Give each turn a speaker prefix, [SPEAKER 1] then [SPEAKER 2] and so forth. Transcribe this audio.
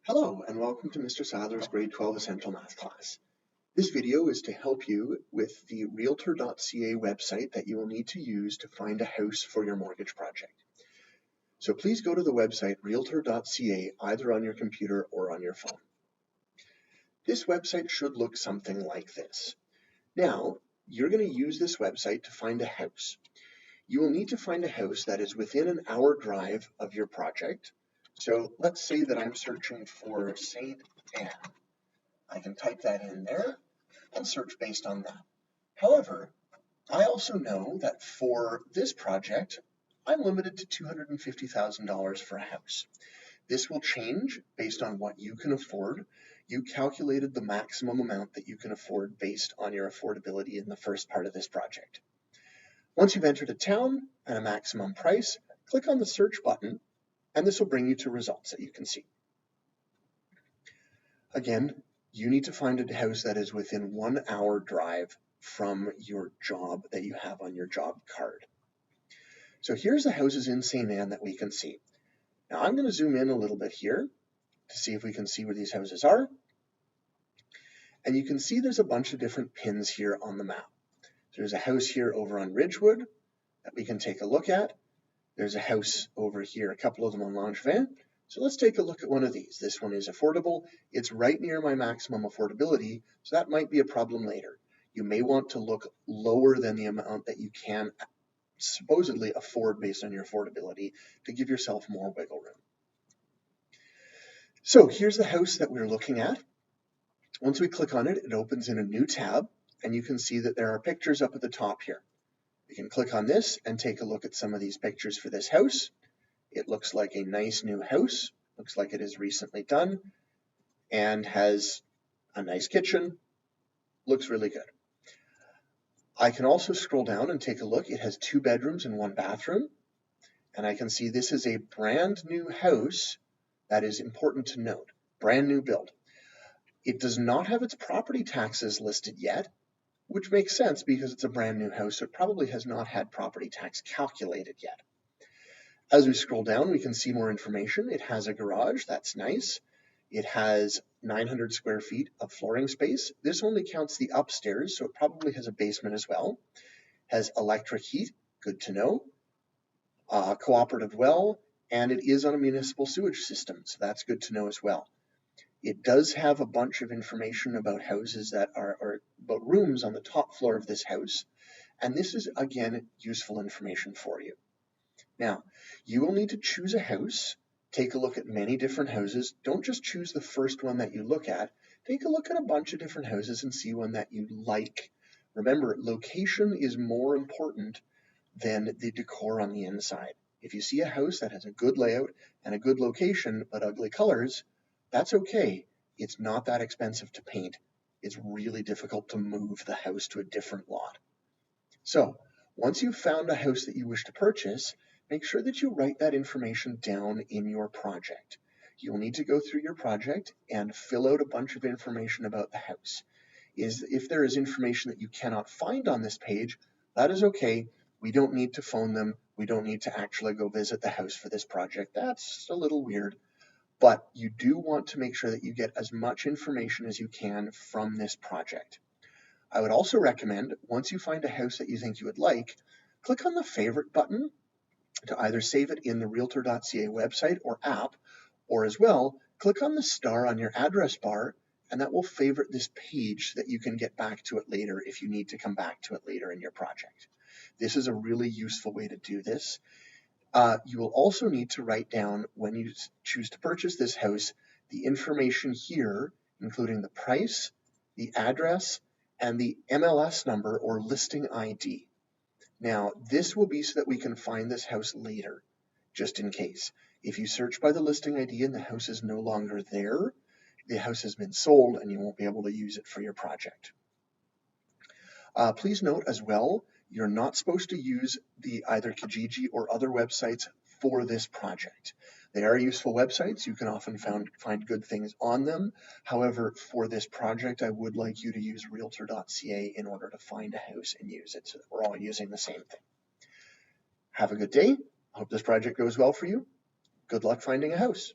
[SPEAKER 1] Hello and welcome to Mr. Sadler's Grade 12 Essential Math class. This video is to help you with the Realtor.ca website that you will need to use to find a house for your mortgage project. So please go to the website Realtor.ca either on your computer or on your phone. This website should look something like this. Now, you're going to use this website to find a house. You will need to find a house that is within an hour drive of your project. So let's say that I'm searching for St. Anne. I can type that in there and search based on that. However, I also know that for this project, I'm limited to $250,000 for a house. This will change based on what you can afford. You calculated the maximum amount that you can afford based on your affordability in the first part of this project. Once you've entered a town and a maximum price, click on the search button, and this will bring you to results that you can see. Again, you need to find a house that is within 1 hour drive from your job that you have on your job card. So here's the houses in St. Anne that we can see. Now I'm going to zoom in a little bit here to see if we can see where these houses are. And you can see there's a bunch of different pins here on the map. There's a house here over on Ridgewood that we can take a look at. There's a house over here, a couple of them on Langevin. So let's take a look at one of these. This one is affordable. It's right near my maximum affordability, so that might be a problem later. You may want to look lower than the amount that you can supposedly afford based on your affordability to give yourself more wiggle room. So here's the house that we're looking at. Once we click on it, it opens in a new tab, and you can see that there are pictures up at the top here. You can click on this and take a look at some of these pictures for this house. It looks like a nice new house. Looks like it is recently done and has a nice kitchen. Looks really good. I can also scroll down and take a look. It has 2 bedrooms and 1 bathroom. And I can see this is a brand new house. That is important to note. Brand new build. It does not have its property taxes listed yet, which makes sense because it's a brand new house, so it probably has not had property tax calculated yet. As we scroll down, we can see more information. It has a garage, that's nice. It has 900 square feet of flooring space. This only counts the upstairs, so it probably has a basement as well. Has electric heat, good to know. Cooperative well, and it is on a municipal sewage system, so that's good to know as well. It does have a bunch of information about houses that are about rooms on the top floor of this house, and this is, again, useful information for you. Now, you will need to choose a house, take a look at many different houses. Don't just choose the first one that you look at. Take a look at a bunch of different houses and see one that you like. Remember, location is more important than the decor on the inside. If you see a house that has a good layout and a good location but ugly colors, that's okay. It's not that expensive to paint. It's really difficult to move the house to a different lot. So, once you've found a house that you wish to purchase, make sure that you write that information down in your project. You'll need to go through your project and fill out a bunch of information about the house. If there is information that you cannot find on this page, that is okay. We don't need to phone them. We don't need to actually go visit the house for this project. That's a little weird. But you do want to make sure that you get as much information as you can from this project. I would also recommend, once you find a house that you think you would like, click on the favorite button to either save it in the Realtor.ca website or app, or as well, click on the star on your address bar, and that will favorite this page so that you can get back to it later if you need to come back to it later in your project. This is a really useful way to do this. You will also need to write down, when you choose to purchase this house, the information here, including the price, the address, and the MLS number or listing ID. Now, this will be so that we can find this house later, just in case. If you search by the listing ID and the house is no longer there, the house has been sold and you won't be able to use it for your project. Please note as well, you're not supposed to use either Kijiji or other websites for this project. They are useful websites. You can often find good things on them. However, for this project, I would like you to use Realtor.ca in order to find a house and use it so that we're all using the same thing. Have a good day. I hope this project goes well for you. Good luck finding a house.